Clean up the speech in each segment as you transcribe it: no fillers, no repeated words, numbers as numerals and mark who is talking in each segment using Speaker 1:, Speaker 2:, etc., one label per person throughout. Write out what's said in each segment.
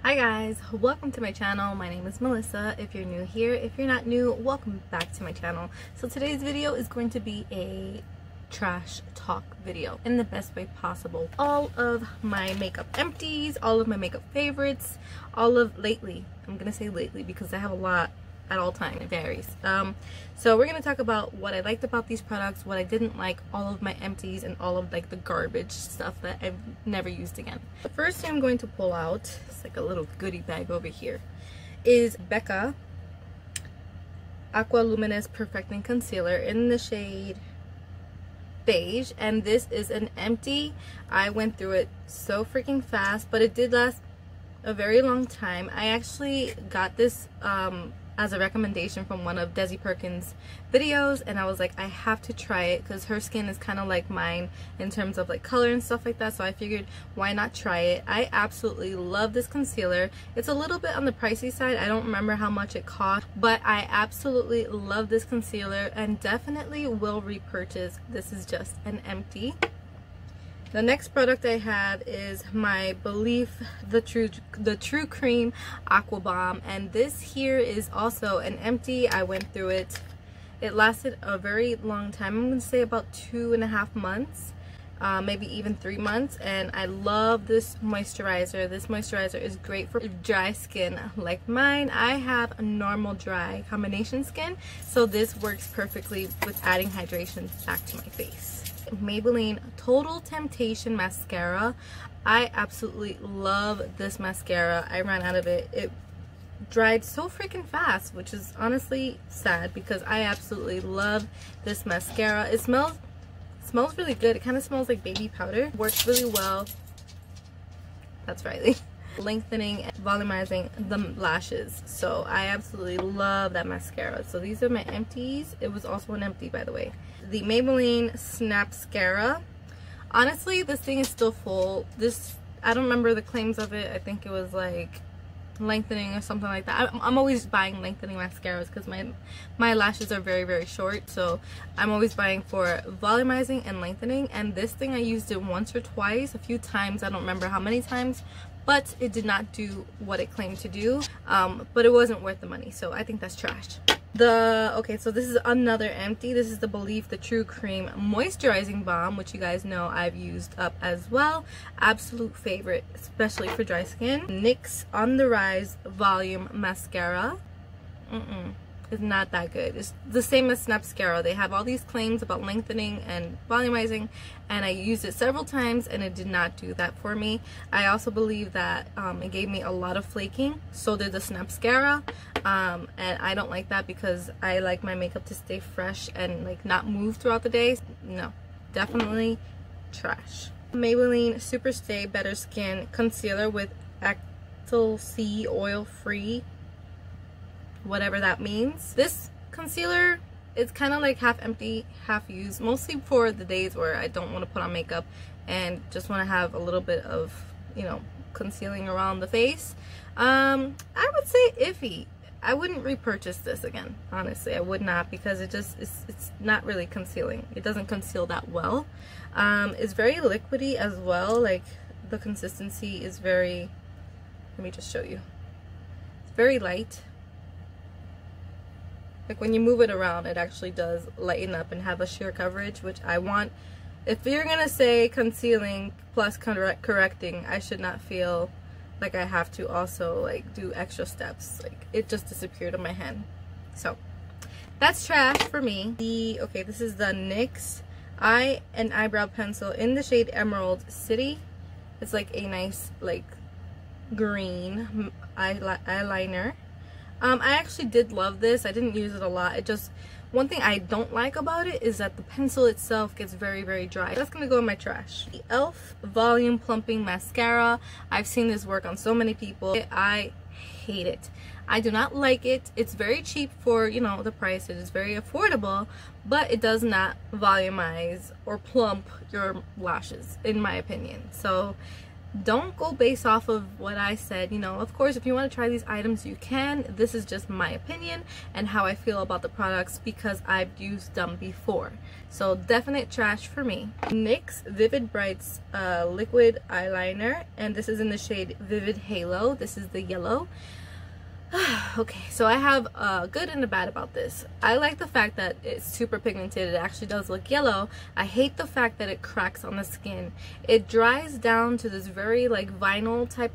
Speaker 1: Hi guys, welcome to my channel. My name is Melissa. If you're new here, if you're not new, welcome back to my channel. So today's video is going to be a trash talk video in the best way possible. All of my makeup empties, all of my makeup favorites, all of lately. I'm gonna say lately because I have a lot at all time. It varies. So we're gonna talk about what I liked about these products, what I didn't like, all of my empties, and all of like the garbage stuff that I've never used again. The first thing I'm going to pull out, it's like a little goodie bag over here, is Becca Aqua Luminous Perfecting Concealer in the shade beige, and this is an empty. I went through it so freaking fast, but it did last a very long time. I actually got this as a recommendation from one of Desi Perkins' videos, and I was like, I have to try it because her skin is kind of like mine in terms of like color and stuff like that, so I figured why not try it. I absolutely love this concealer. It's a little bit on the pricey side. I don't remember how much it cost, but I absolutely love this concealer and definitely will repurchase. This is just an empty. The next product I have is my Belief the True Cream Aqua Bomb, and this here is also an empty. I went through it. It lasted a very long time. I'm going to say about 2.5 months, maybe even 3 months, and I love this moisturizer. This moisturizer is great for dry skin like mine. I have a normal dry combination skin, so this works perfectly with adding hydration back to my face. Maybelline Total Temptation mascara. I absolutely love this mascara. I ran out of it. It dried so freaking fast, which is honestly sad because I absolutely love this mascara. It smells really good. It kind of smells like baby powder. Works really well. That's Riley. Lengthening and volumizing the lashes, so I absolutely love that mascara. So these are my empties. It was also an empty, by the way. The Maybelline Snapscara. Honestly, this thing is still full. This, I don't remember the claims of it. I think it was like lengthening or something like that. I'm always buying lengthening mascaras because my lashes are very short, so I'm always buying for volumizing and lengthening. And this thing, I used it once or twice, a few times, I don't remember how many times, but it did not do what it claimed to do. But it wasn't worth the money, so I think that's trash. Okay, so this is another empty. This is the Belief the True Cream Moisturizing Balm, which you guys know I've used up as well. Absolute favorite, especially for dry skin. NYX On The Rise Volume Mascara. It's not that good. It's the same as Snapscara. They have all these claims about lengthening and volumizing, and I used it several times and it did not do that for me. I also believe that it gave me a lot of flaking. So did the Snapscara, and I don't like that because I like my makeup to stay fresh and like not move throughout the day. No, definitely trash. Maybelline Super Stay Better Skin Concealer with Actyl C Oil Free, whatever that means. This concealer, it's kind of like half empty, half used, mostly for the days where I don't want to put on makeup and just want to have a little bit of, you know, concealing around the face. I would say iffy. I wouldn't repurchase this again, honestly. I would not, because it's not really concealing. It doesn't conceal that well. It's very liquidy as well. Like, the consistency is very, let me just show you. It's very light. Like when you move it around, it actually does lighten up and have a sheer coverage, which I want. If you're gonna say concealing plus correcting, I should not feel like I have to also like do extra steps. Like, it just disappeared on my hand. So that's trash for me. Okay, this is the NYX Eye and Eyebrow Pencil in the shade Emerald City. It's like a nice like green eyeliner. I actually did love this. I didn't use it a lot. It just, one thing I don't like about it is that the pencil itself gets very dry. That's gonna go in my trash. The e.l.f. Volume Plumping Mascara. I've seen this work on so many people. I hate it. I do not like it. It's very cheap for, you know, the price. It is very affordable, but it does not volumize or plump your lashes, in my opinion. So Don't go based off of what I said. You know, of course, if you want to try these items, you can. This is just my opinion and how I feel about the products because I've used them before. So definite trash for me. NYX Vivid Brights liquid eyeliner, and this is in the shade Vivid Halo. This is the yellow. Okay, so I have a good and a bad about this. I like the fact that it's super pigmented. It actually does look yellow. I hate the fact that it cracks on the skin. It dries down to this very like vinyl type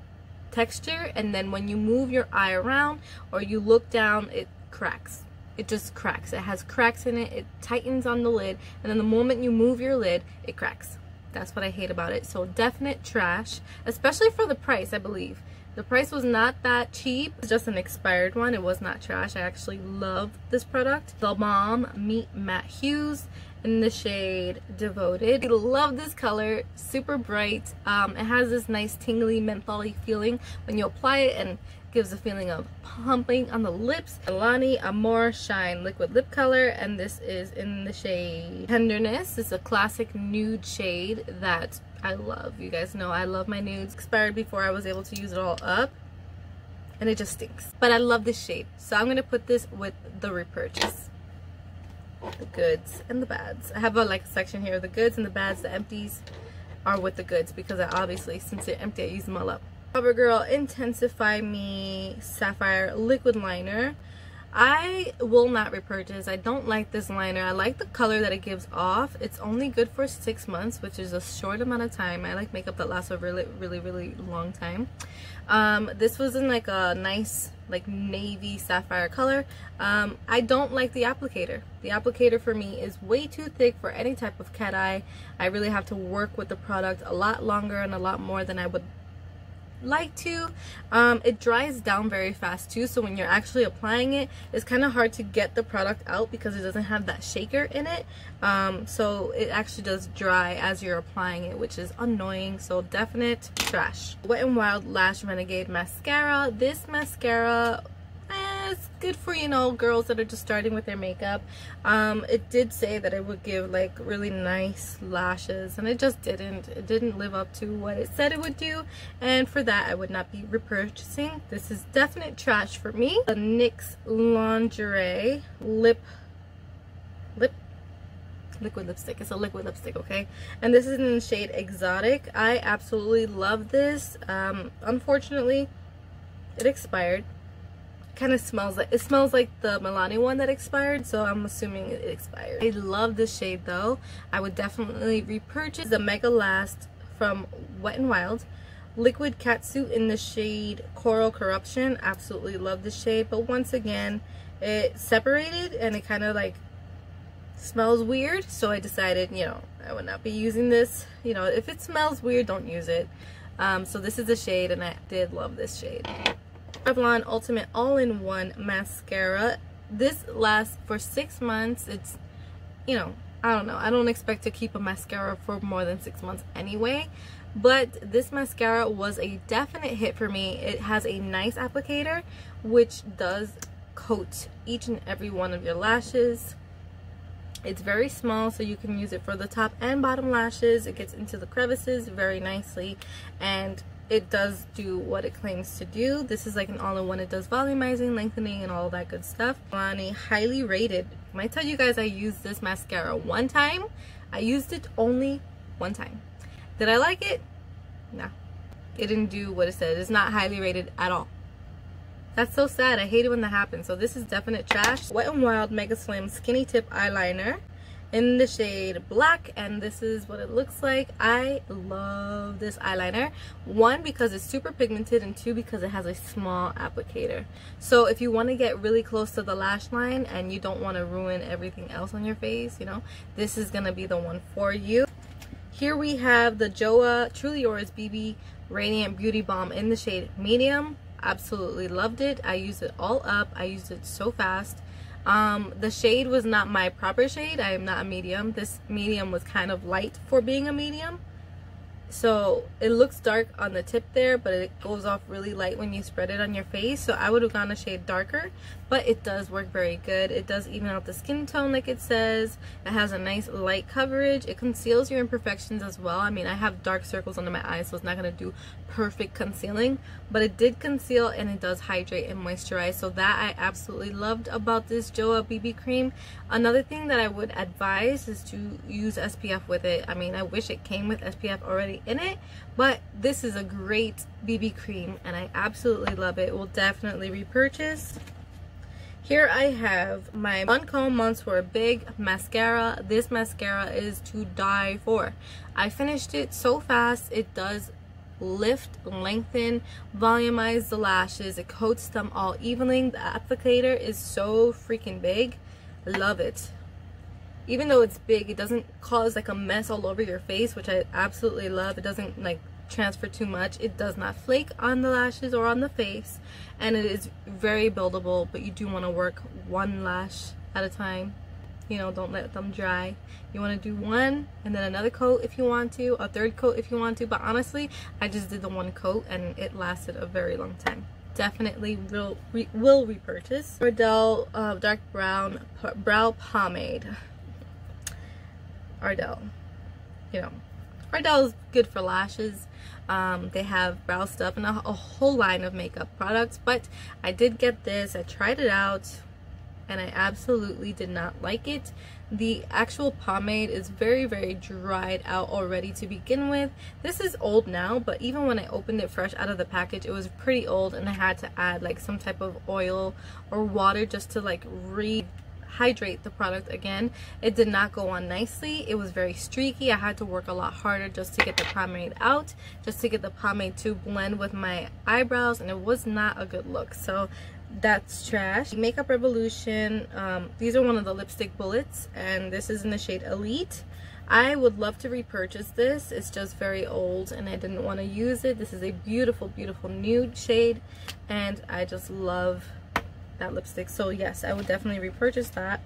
Speaker 1: texture, and then when you move your eye around or you look down, it cracks. It just cracks. It has cracks in it. It tightens on the lid, and then the moment you move your lid, it cracks. That's what I hate about it. So definite trash, especially for the price, I believe. The price was not that cheap. It's just an expired one. It was not trash. I actually love this product. The Balm Meet Matte Hues in the shade Devoted. I love this color. Super bright. It has this nice tingly mentholy feeling when you apply it, and gives a feeling of pumping on the lips. Milani Amore Shine liquid lip color, and this is in the shade Tenderness. It's a classic nude shade that I love. You guys know I love my nudes. Expired before I was able to use it all up, and it just stinks. But I love this shade, so I'm gonna put this with the repurchase. The goods and the bads. I have a like section here of the goods and the bads. The empties are with the goods because I obviously, since they're empty, I use them all up. CoverGirl Intensify Me Sapphire liquid liner. I will not repurchase. I don't like this liner. I like the color that it gives off. It's only good for 6 months, which is a short amount of time. I like makeup that lasts a really long time. This was in like a nice like navy sapphire color. I don't like the applicator. The applicator for me is way too thick for any type of cat eye. I really have to work with the product a lot longer and a lot more than I would like to. It dries down very fast too, so when you're actually applying it, it's kind of hard to get the product out because it doesn't have that shaker in it. So it actually does dry as you're applying it, which is annoying. So definite trash. Wet n Wild Lash Renegade mascara. This mascara, it's good for, you know, girls that are just starting with their makeup. It did say that it would give like really nice lashes, and it just didn't. It didn't live up to what it said it would do, and for that I would not be repurchasing. This is definite trash for me. The NYX Lingerie liquid lipstick. It's a liquid lipstick, okay? And this is in the shade Exotic. I absolutely love this. Unfortunately, it expired. Kind of smells like, it smells like the Milani one that expired, so I'm assuming it expired. I love this shade though. I would definitely repurchase. The Mega Last from Wet n Wild liquid catsuit in the shade Coral Corruption. Absolutely love this shade, but once again it separated and it kind of like smells weird, so I decided, you know, I would not be using this. You know, if it smells weird, don't use it. So this is the shade, and I did love this shade. Revlon Ultimate All-in-One Mascara. This lasts for 6 months. It's, you know, I don't know. I don't expect to keep a mascara for more than 6 months anyway. But this mascara was a definite hit for me. It has a nice applicator, which does coat each and every one of your lashes. It's very small, so you can use it for the top and bottom lashes. It gets into the crevices very nicely, and it does do what it claims to do. This is like an all-in-one. It does volumizing, lengthening, and all that good stuff. Milani highly rated. When I tell you guys I used this mascara one time, I used it only one time. Did I like it? No. It didn't do what it said. It's not highly rated at all. That's so sad. I hate it when that happens. So this is definite trash. Wet n Wild Mega Slim Skinny Tip Eyeliner in the shade Black, and this is what it looks like. I love this eyeliner. 1, because it's super pigmented, and 2, because it has a small applicator. So if you want to get really close to the lash line and you don't want to ruin everything else on your face, you know, this is gonna be the one for you. Here we have the Joa Truly Yours BB Radiant Beauty Balm in the shade Medium. Absolutely loved it. I used it all up. I used it so fast. The shade was not my proper shade. I am not a medium. This medium was kind of light for being a medium. so it looks dark on the tip there, but it goes off really light when you spread it on your face. So I would have gone a shade darker, but it does work very good. It does even out the skin tone like it says. It has a nice light coverage. It conceals your imperfections as well. I mean, I have dark circles under my eyes, so it's not going to do perfect concealing, but it did conceal and it does hydrate and moisturize. So that I absolutely loved about this Joa BB cream. Another thing that I would advise is to use SPF with it. I mean, I wish it came with SPF already in it, but this is a great BB cream and I absolutely love it. Will definitely repurchase. Here I have my Lancome Monsoir Big Mascara. This mascara is to die for. I finished it so fast. It does lift, lengthen, volumize the lashes. It coats them all evenly. The applicator is so freaking big. Love it. Even though it's big, it doesn't cause like a mess all over your face, which I absolutely love. It doesn't like transfer too much. It does not flake on the lashes or on the face, and it is very buildable, but you do want to work one lash at a time. You know, don't let them dry. You want to do one and then another coat if you want to, a third coat if you want to, but honestly I just did the one coat and it lasted a very long time. Definitely will repurchase. Ardell dark brown brow pomade. Ardell, you know, Ardell is good for lashes. They have brow stuff and a whole line of makeup products, but I did get this. I tried it out and I absolutely did not like it. The actual pomade is very, very dried out already to begin with. This is old now, but even when I opened it fresh out of the package, it was pretty old and I had to add like some type of oil or water just to like rehydrate the product again. It did not go on nicely. It was very streaky. I had to work a lot harder just to get the pomade out, just to get the pomade to blend with my eyebrows, and it was not a good look. So that's trash. Makeup Revolution, these are one of the lipstick bullets, and this is in the shade Elite. I would love to repurchase this. It's just very old and I didn't want to use it. This is a beautiful, beautiful nude shade and I just love that lipstick. So yes, I would definitely repurchase that.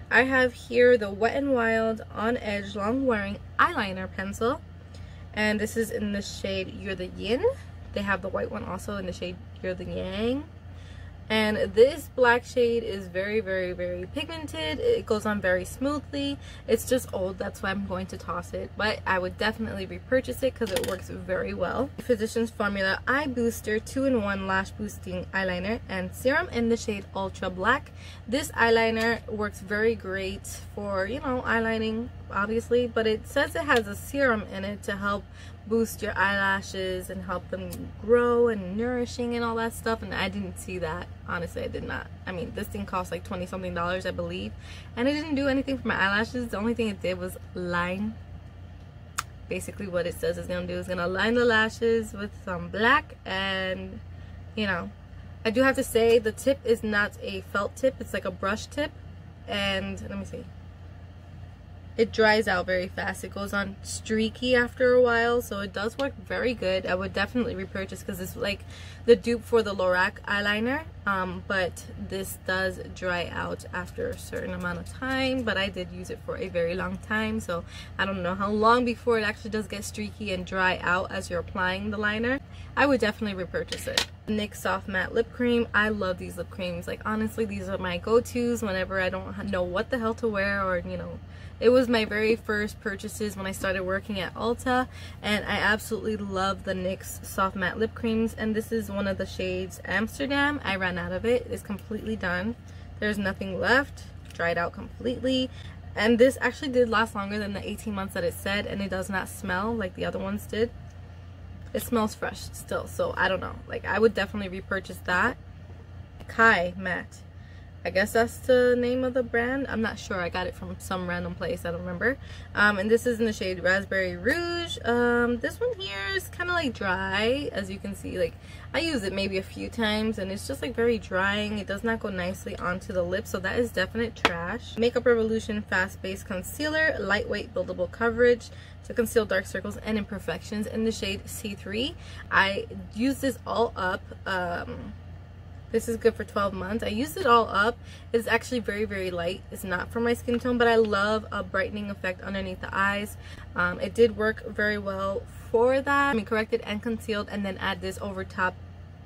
Speaker 1: I have here the Wet n Wild On Edge Long Wearing Eyeliner Pencil, and this is in the shade You're the Yin. They have the white one also in the shade You're the Yang. And this black shade is very, very, very pigmented. It goes on very smoothly. It's just old, that's why I'm going to toss it. But I would definitely repurchase it because it works very well. Physicians Formula Eye Booster 2-in-1 Lash Boosting Eyeliner and Serum in the shade Ultra Black. This eyeliner works very great for, you know, eyelining, obviously. But it says it has a serum in it to help boost your eyelashes and help them grow and nourishing and all that stuff, and I didn't see that. Honestly, I did not. I mean, this thing cost like $20-something, I believe, and it didn't do anything for my eyelashes. The only thing it did was line. Basically what it says it's gonna do is gonna line the lashes with some black, and you know, I do have to say the tip is not a felt tip, it's like a brush tip, and let me see, it dries out very fast. It goes on streaky after a while, so it does work very good. I would definitely repurchase because it's like the dupe for the Lorac eyeliner, but this does dry out after a certain amount of time, but I did use it for a very long time, so I don't know how long before it actually does get streaky and dry out as you're applying the liner. I would definitely repurchase it. NYX Soft Matte Lip Cream. I love these lip creams. Like, honestly, these are my go-tos whenever I don't know what the hell to wear, or, you know, it was my very first purchases when I started working at Ulta, and I absolutely love the NYX Soft Matte Lip Creams, and this is one of the shades Amsterdam. I ran out of it. It's completely done. There's nothing left. Dried out completely. And this actually did last longer than the 18 months that it said, and it does not smell like the other ones did. It smells fresh still, so I don't know. Like, I would definitely repurchase that. Kai Matte. I guess that's the name of the brand. I'm not sure. I got it from some random place. I don't remember. And this is in the shade Raspberry Rouge. This one here is kind of like dry, as you can see. Like, I use it maybe a few times, and it's just like very drying. It does not go nicely onto the lips, so that is definite trash. Makeup Revolution Fast Base Concealer, lightweight buildable coverage to conceal dark circles and imperfections in the shade C3. I use this all up. This is good for 12 months. I used it all up. It's actually very, very light. It's not for my skin tone, but I love a brightening effect underneath the eyes. It did work very well for that. I mean, corrected and concealed, and then add this over top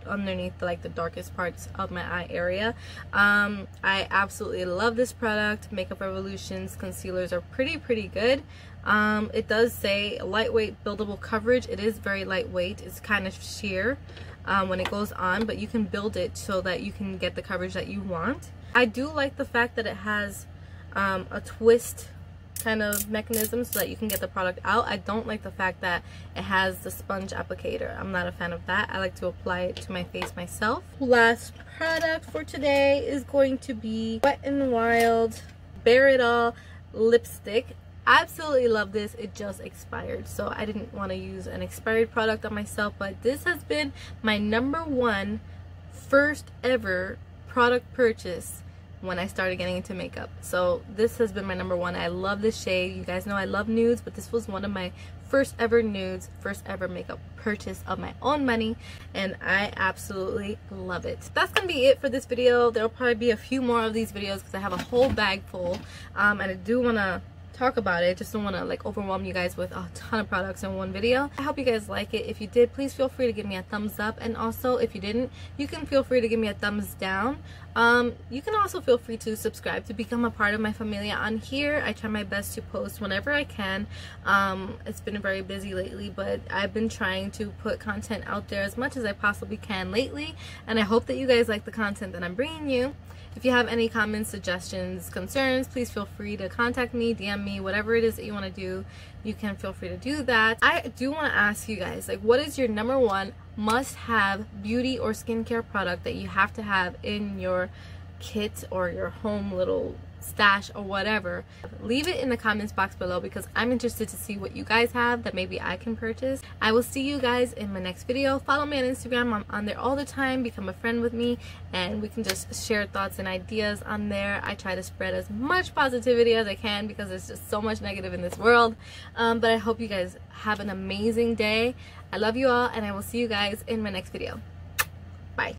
Speaker 1: underneath like the darkest parts of my eye area. I absolutely love this product. Makeup Revolution's concealers are pretty good. It does say lightweight buildable coverage. It is very lightweight. It's kind of sheer when it goes on, but you can build it so that you can get the coverage that you want. I do like the fact that it has a twist kind of mechanism so that you can get the product out. I don't like the fact that it has the sponge applicator. I'm not a fan of that. I like to apply it to my face myself. Last product for today is going to be Wet n Wild Bare It All lipstick. Absolutely love this. It just expired, so I didn't want to use an expired product on myself, but this has been my #1 first ever product purchase when I started getting into makeup. So this has been my #1. I love this shade. You guys know I love nudes, but this was one of my first ever nudes, first ever makeup purchase of my own money, and I absolutely love it. That's gonna be it for this video. There'll probably be a few more of these videos because I have a whole bag full, and I do want to talk about it. Just don't want to like overwhelm you guys with a ton of products in one video. I hope you guys like it. If you did, please feel free to give me a thumbs up, and also if you didn't, you can feel free to give me a thumbs down. You can also feel free to subscribe to become a part of my familia on here. I try my best to post whenever I can. It's been very busy lately, but I've been trying to put content out there as much as I possibly can lately, and I hope that you guys like the content that I'm bringing you. If you have any comments, suggestions, concerns, please feel free to contact me, DM me, whatever it is that you want to do, you can feel free to do that. I do want to ask you guys, like, what is your #1 must-have beauty or skincare product that you have to have in your kit or your home little stash or whatever? Leave it in the comments box below because I'm interested to see what you guys have that maybe I can purchase. I will see you guys in my next video. Follow me on Instagram. I'm on there all the time. Become a friend with me and we can just share thoughts and ideas on there. I try to spread as much positivity as I can because there's just so much negative in this world. But I hope you guys have an amazing day. I love you all, and I will see you guys in my next video.